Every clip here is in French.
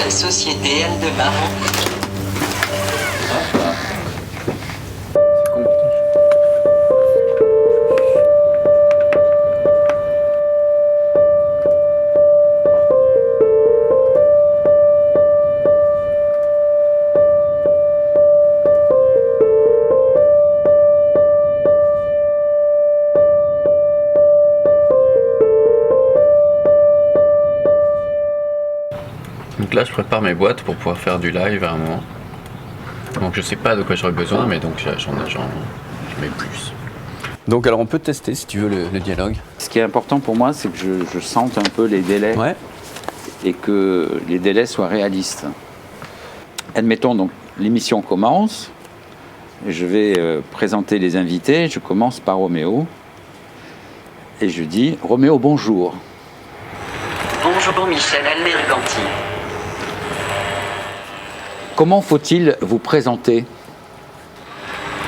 la société Aldebaran. Donc là, je prépare mes boîtes pour pouvoir faire du live à un moment. Donc je sais pas de quoi j'aurai besoin, mais donc je mets plus. Donc alors on peut tester si tu veux le dialogue. Ce qui est important pour moi, c'est que je sente un peu les délais et que les délais soient réalistes. Admettons donc l'émission commence, je vais présenter les invités, je commence par Roméo et je dis Roméo bonjour. Bonjour Michel Alberganti. Comment faut-il vous présenter?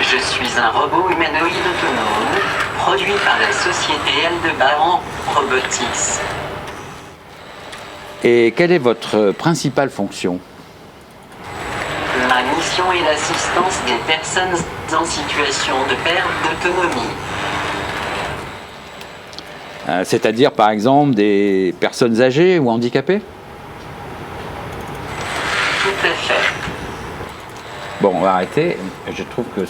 Je suis un robot humanoïde autonome, produit par la société Aldebaran Robotics. Et quelle est votre principale fonction? Ma mission est l'assistance des personnes en situation de perte d'autonomie. C'est-à-dire par exemple des personnes âgées ou handicapées? Tout à fait. Bon, on va arrêter. Je trouve que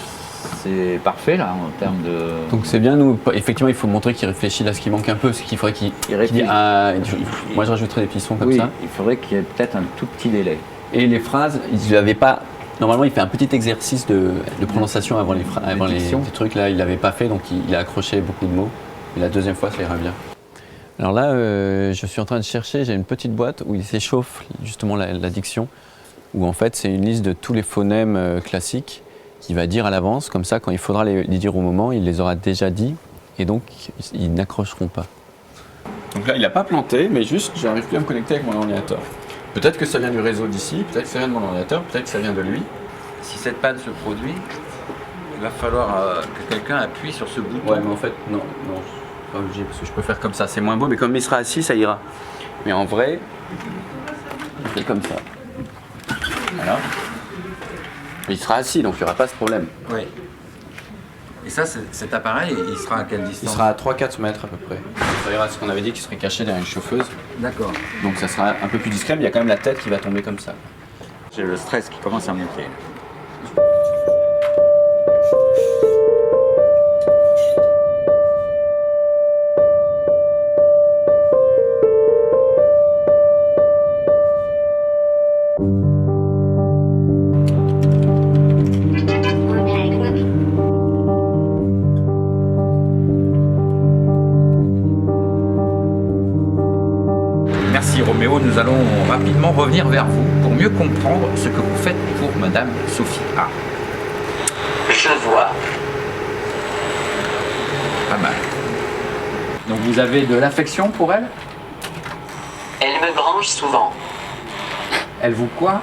c'est parfait là en termes de... Donc c'est bien, nous, effectivement, il faut montrer qu'il réfléchit là, ce qui manque un peu, ce qu'il faudrait qu'il réfléchisse. Moi je rajouterais des petits sons comme ça. Il faudrait qu'il y ait peut-être un tout petit délai. Et les phrases, il n'avait pas... Normalement, il fait un petit exercice de prononciation avant les trucs. Là, il l'avait pas fait, donc il a accroché beaucoup de mots. Et la deuxième fois, ça ira bien. Alors là, je suis en train de chercher, j'ai une petite boîte où il s'échauffe justement la diction, où en fait, c'est une liste de tous les phonèmes classiques qu'il va dire à l'avance. Comme ça, quand il faudra les dire au moment, il les aura déjà dit, et donc ils n'accrocheront pas. Donc là, il n'a pas planté, mais juste, j'arrive plus à me connecter avec mon ordinateur. Peut-être que ça vient du réseau d'ici, peut-être que ça vient de mon ordinateur, peut-être que ça vient de lui. Si cette panne se produit, il va falloir que quelqu'un appuie sur ce bouton. Ouais, mais en fait, non, je suis pas obligé, parce que je peux faire comme ça, c'est moins beau, mais comme il sera assis, ça ira. Mais en vrai, il fait comme ça. Voilà. Il sera assis, donc il n'y aura pas ce problème. Oui. Et ça, cet appareil, il sera à quelle distance? Il sera à 3-4 mètres à peu près. Ça ira, ce qu'on avait dit qu'il serait caché derrière une chauffeuse. D'accord. Donc ça sera un peu plus discret, mais il y a quand même la tête qui va tomber comme ça. J'ai le stress qui commence à monter. Merci Roméo, nous allons rapidement revenir vers vous pour mieux comprendre ce que vous faites pour Madame Sophie A. Je vois. Pas mal. Donc vous avez de l'affection pour elle? Elle me branche souvent. Elle vous quoi?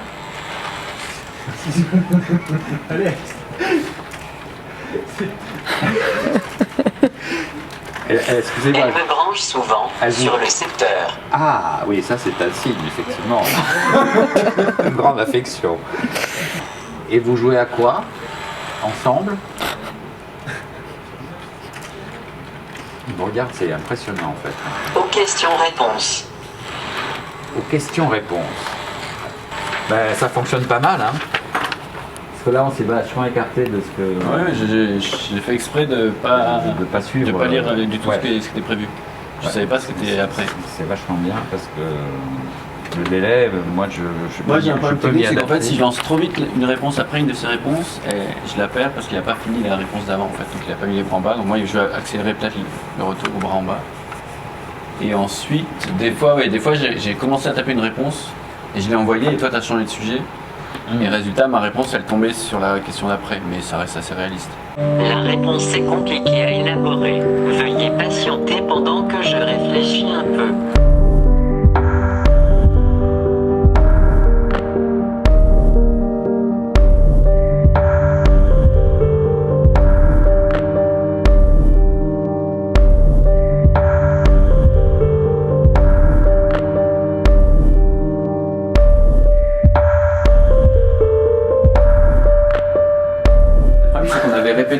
Excusez-moi. Elle me branche souvent sur le secteur. Ah oui, ça c'est un signe, effectivement. Une grande affection. Et vous jouez à quoi? Ensemble? Il me regarde, c'est impressionnant en fait. Aux questions-réponses. Aux questions-réponses. Ben, ça fonctionne pas mal, hein? Parce que là, on s'est vachement écarté de ce que... Ouais, j'ai fait exprès de pas suivre. De pas lire du tout ce qui était prévu. Je savais pas ce qui était après. C'est vachement bien parce que le délai, moi j'ai un problème technique, c'est qu'en fait, si je lance trop vite une réponse après une de ces réponses, je la perds parce qu'il n'a pas fini la réponse d'avant en fait. Donc il n'a pas mis les bras en bas. Donc moi, je vais accélérer peut-être le retour au bras en bas. Et ensuite, des fois j'ai commencé à taper une réponse et je l'ai envoyée et toi, tu as changé de sujet. Et résultat, ma réponse, elle tombait sur la question d'après, mais ça reste assez réaliste. La réponse est compliquée à élaborer. Veuillez patienter pendant que je réfléchis un peu.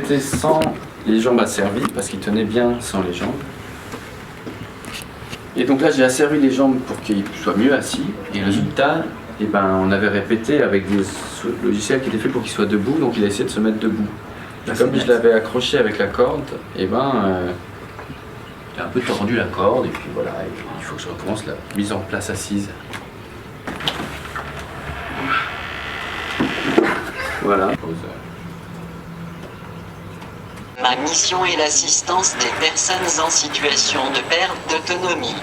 était sans les jambes asservies, parce qu'il tenait bien sans les jambes. Et donc là, j'ai asservi les jambes pour qu'il soit mieux assis. Et résultat, eh ben, on avait répété avec des logiciels qui étaient faits pour qu'il soit debout, donc il a essayé de se mettre debout. Et comme je l'avais accroché avec la corde, eh ben, il a un peu tordu la corde, et puis voilà, il faut que je recommence la mise en place assise. Voilà. Ma mission est l'assistance des personnes en situation de perte d'autonomie.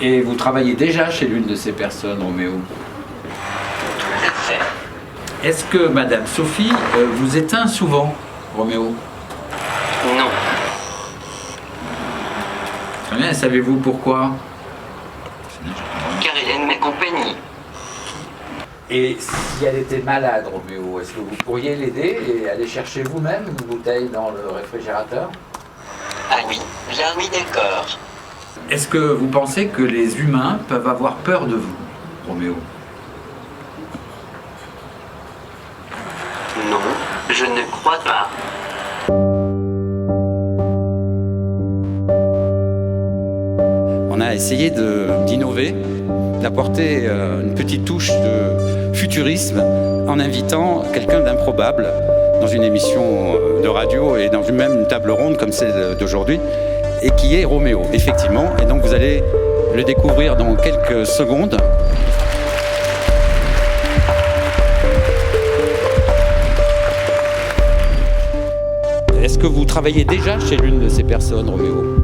Et vous travaillez déjà chez l'une de ces personnes, Roméo? Tout à fait. Est-ce que Madame Sophie vous éteint souvent, Roméo? Non. Très bien, savez-vous pourquoi? Car elle aime ma compagnie. Et si elle était malade, Roméo, est-ce que vous pourriez l'aider et aller chercher vous-même une bouteille dans le réfrigérateur? Ah oui, d'accord. Est-ce que vous pensez que les humains peuvent avoir peur de vous, Roméo? Non, je ne crois pas. On a essayé d'innover, d'apporter une petite touche de futurisme en invitant quelqu'un d'improbable dans une émission de radio et dans même une table ronde comme celle d'aujourd'hui, et qui est Roméo, effectivement. Et donc vous allez le découvrir dans quelques secondes. Est-ce que vous travaillez déjà chez l'une de ces personnes, Roméo?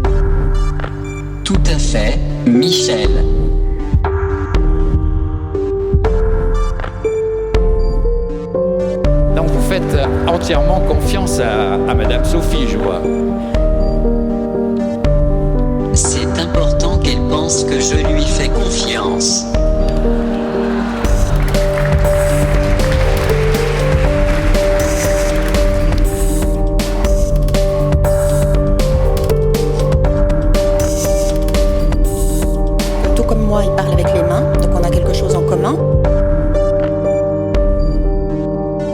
Tout à fait, Michel. Donc vous faites entièrement confiance à Madame Sophie, je vois. C'est important qu'elle pense que je lui fais confiance. Tout comme moi, il parle avec les mains, donc on a quelque chose en commun.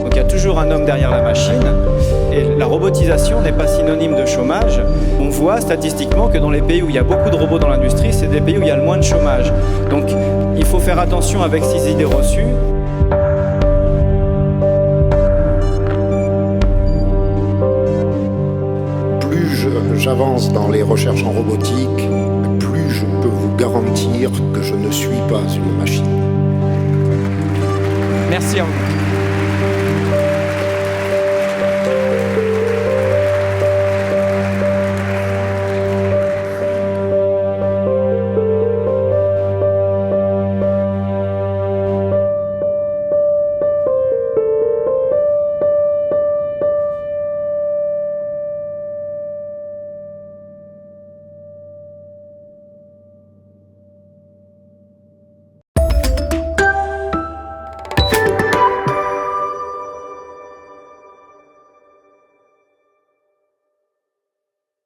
Donc il y a toujours un homme derrière la machine. Et la robotisation n'est pas synonyme de chômage. On voit statistiquement que dans les pays où il y a beaucoup de robots dans l'industrie, c'est des pays où il y a le moins de chômage. Donc il faut faire attention avec ces idées reçues. Plus j'avance dans les recherches en robotique, plus je peux vous garantir que je ne suis pas une machine. Merci à vous.